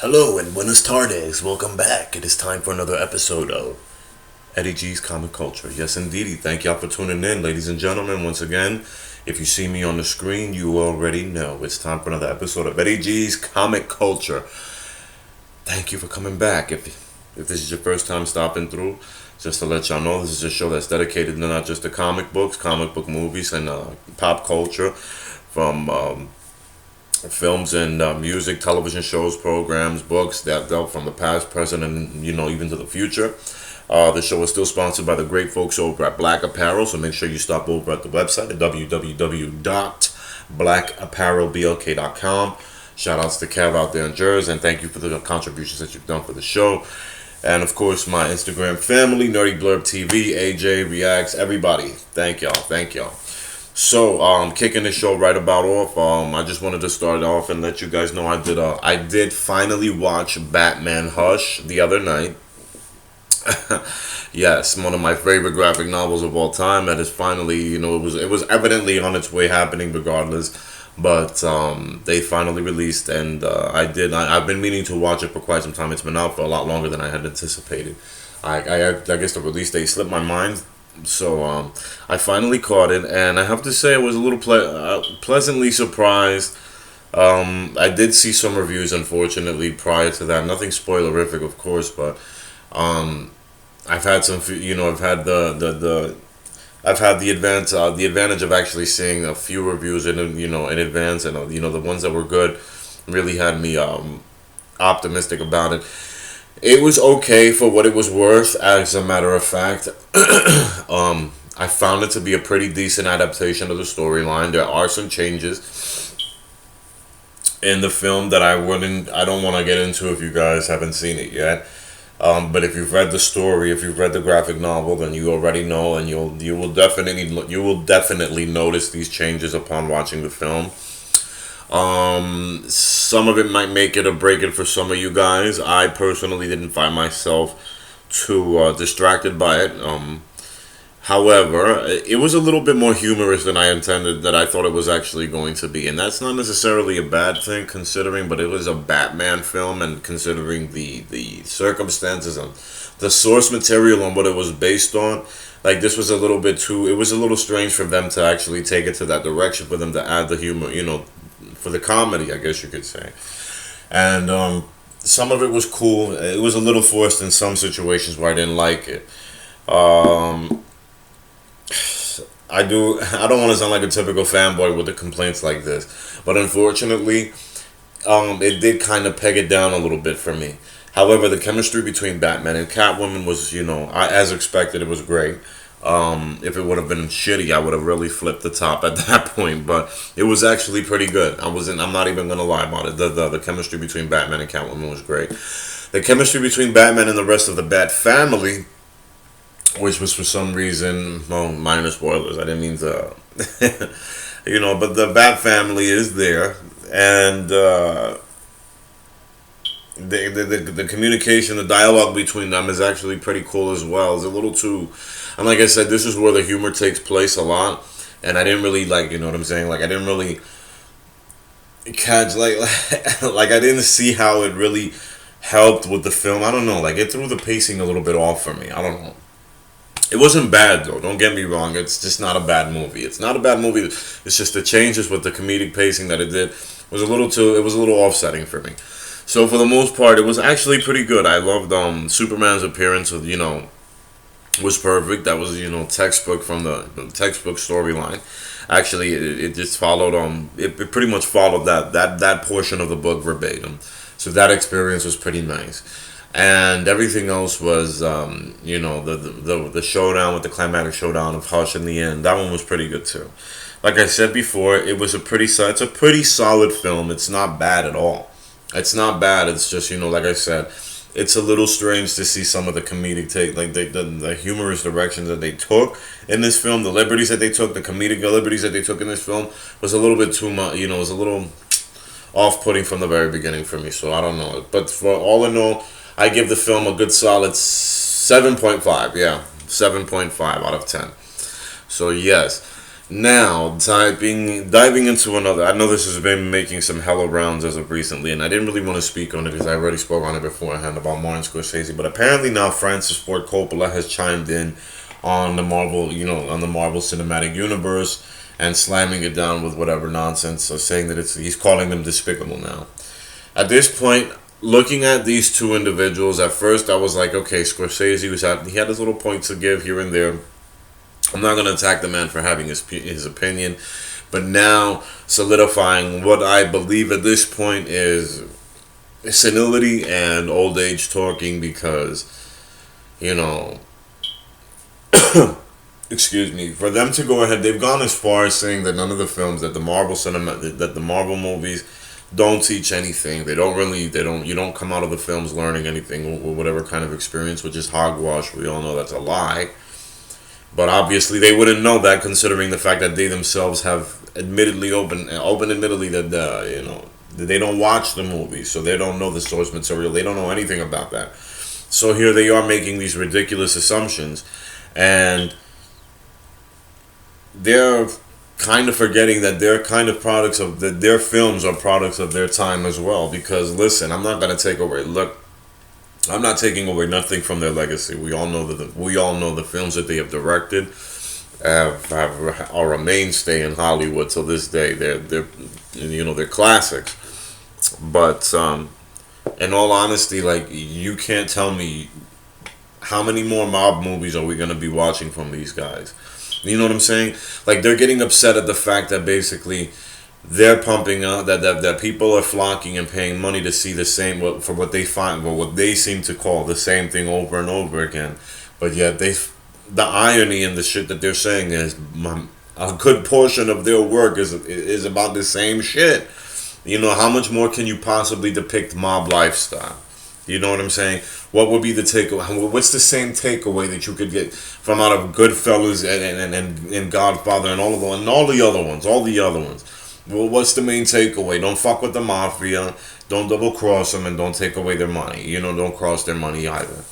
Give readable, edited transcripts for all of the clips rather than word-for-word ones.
Hello and buenas tardes. Welcome back. It is time for another episode of Eddie G's Comic Culture. Yes, indeedy. Thank y'all for tuning in, ladies and gentlemen. Once again, if you see me on the screen, you already know it's time for another episode of Eddie G's Comic Culture. Thank you for coming back. If this is your first time stopping through, just to let y'all know, this is a show that's dedicated to not just the comic books, comic book movies, and pop culture from films and music, television shows, programs, books that dealt from the past, present, and even to the future. The show is still sponsored by the great folks over at Black Apparel, so make sure you stop over at the website at www.blackapparelblk.com. Shout outs to Kev out there in Jersey, and thank you for the contributions that you've done for the show. And of course, my Instagram family, Nerdy Blurb TV, AJ, Reacts, everybody. Thank y'all. So, kicking the show right about off. I just wanted to start off and let you guys know I did finally watch Batman Hush the other night. Yes, one of my favorite graphic novels of all time. That is finally, it was evidently on its way happening regardless, but they finally released, and I've been meaning to watch it for quite some time. It's been out for a lot longer than I had anticipated. I guess the release date slipped my mind. So I finally caught it, and I have to say I was a little pleasantly surprised. I did see some reviews, unfortunately, prior to that. Nothing spoilerific, of course, but I've had some. I've had I've had the advantage of actually seeing a few reviews in advance, and the ones that were good really had me optimistic about it. It was okay for what it was worth, as a matter of fact. I found it to be a pretty decent adaptation of the storyline. There are some changes in the film that I don't want to get into if you guys haven't seen it yet. But if you've read the story, if you've read the graphic novel, then you already know, and you will definitely notice these changes upon watching the film. Some of it might make it or break it for some of you guys. I personally didn't find myself too distracted by it. However, it was a little bit more humorous than I intended, that I thought it was actually going to be. And that's not necessarily a bad thing, considering, but it was a Batman film, and considering the circumstances and the source material and what it was based on, like, this was a little bit too, it was a little strange for them to actually take it to that direction, for them to add the humor, for the comedy, I guess you could say. And some of it was cool. It was a little forced in some situations where I didn't like it. I don't want to sound like a typical fanboy with the complaints like this, but unfortunately, it did kind of peg it down a little bit for me. However, the chemistry between Batman and Catwoman was, as expected, it was great. If it would have been shitty, I would have really flipped the top at that point. But it was actually pretty good. I'm not even gonna lie about it. The chemistry between Batman and Catwoman was great. The chemistry between Batman and the rest of the Bat family, which was for some reason, well, minor spoilers. I didn't mean to, but the Bat family is there, and the communication, the dialogue between them is actually pretty cool as well. It's a little too, and like I said, this is where the humor takes place a lot, and I didn't really like, what I'm saying, like, I didn't really catch, like I didn't see how it really helped with the film. I don't know, like, it threw the pacing a little bit off for me. I don't know. It wasn't bad though. Don't get me wrong. It's just not a bad movie. It's not a bad movie. It's just the changes with the comedic pacing that it did was a little too. It was a little offsetting for me. So for the most part, it was actually pretty good. I loved Superman's appearance. Was perfect. That was textbook from the textbook storyline. Actually, it just followed it pretty much followed that portion of the book verbatim. So that experience was pretty nice. And everything else was, the showdown, with the climatic showdown of Hush in the end. That one was pretty good too. Like I said before, it's a pretty solid film. It's not bad at all. It's not bad. It's just, like I said, it's a little strange to see some of the comedic take, like the humorous directions that they took in this film, the liberties that they took, the comedic liberties that they took in this film was a little bit too much. It was a little off-putting from the very beginning for me. So I don't know, but for all in all, I give the film a good solid 7.5. Yeah, 7.5 out of 10. So yes, Now, diving into another. I know this has been making some hella rounds as of recently, and I didn't really want to speak on it because I already spoke on it beforehand about Martin Scorsese. But apparently now Francis Ford Coppola has chimed in on the Marvel, on the Marvel Cinematic Universe, and slamming it down with whatever nonsense, so saying that he's calling them despicable now. At this point, looking at these two individuals, at first I was like, okay, Scorsese he had his little points to give here and there. I'm not gonna attack the man for having his opinion, but now solidifying what I believe at this point is senility and old age talking because you know excuse me, for them to go ahead, they've gone as far as saying that none of the films that the Marvel movies don't teach anything. You don't come out of the films learning anything or whatever kind of experience, which is hogwash. We all know that's a lie. But obviously they wouldn't know that, considering the fact that they themselves have admittedly that they don't watch the movies, so they don't know the source material. They don't know anything about that. So here they are making these ridiculous assumptions, and they're kind of forgetting that they're kind of products of that their films are products of their time as well. Because listen, I'm not taking away nothing from their legacy. We all know the films that they have directed are a mainstay in Hollywood till this day. They're classics. But in all honesty, like, you can't tell me how many more mob movies are we gonna be watching from these guys. You know what I'm saying? Like, they're getting upset at the fact that basically they're pumping out that people are flocking and paying money to see the same, for what they find, well, what they seem to call the same thing over and over again. But yet the irony in the shit that they're saying is a good portion of their work is about the same shit. How much more can you possibly depict mob lifestyle? You know what I'm saying? What would be the takeaway? What's the same takeaway that you could get from out of Goodfellas and Godfather and all the other ones? Well, what's the main takeaway? Don't fuck with the mafia. Don't double cross them, and don't take away their money. Don't cross their money either.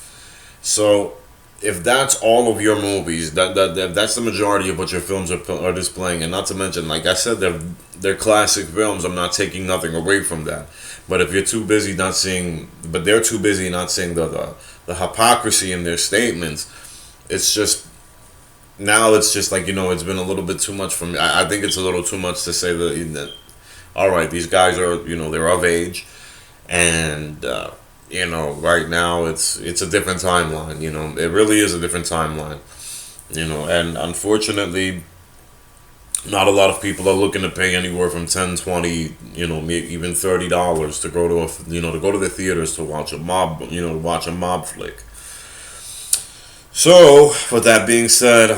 So, if that's all of your movies, that's the majority of what your films are displaying, and not to mention, like I said, they're classic films. I'm not taking nothing away from that. But if you're too busy not seeing, but they're too busy not seeing the hypocrisy in their statements, it's just now it's just like, it's been a little bit too much for me. I think it's a little too much to say that all right, these guys are, they're of age, and right now it's a different timeline. It really is a different timeline. And unfortunately, not a lot of people are looking to pay anywhere from 10, 20, maybe even $30 to go to the theaters to watch a mob flick. So, with that being said,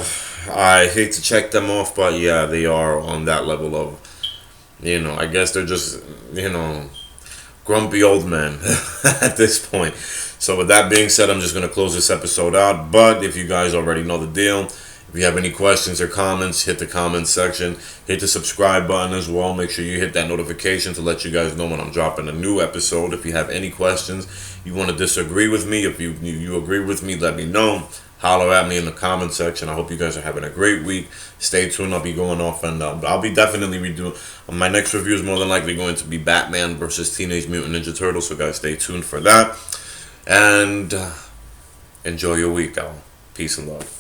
I hate to check them off, but yeah, they are on that level of, I guess they're just, grumpy old men at this point. So with that being said, I'm just going to close this episode out. But if you guys already know the deal, if you have any questions or comments, hit the comments section. Hit the subscribe button as well. Make sure you hit that notification to let you guys know when I'm dropping a new episode. If you have any questions, you want to disagree with me, if you agree with me, let me know. Holler at me in the comment section. I hope you guys are having a great week. Stay tuned. I'll be going off, and I'll be definitely redoing. My next review is more than likely going to be Batman versus Teenage Mutant Ninja Turtles. So guys, stay tuned for that. And enjoy your week, y'all. Peace and love.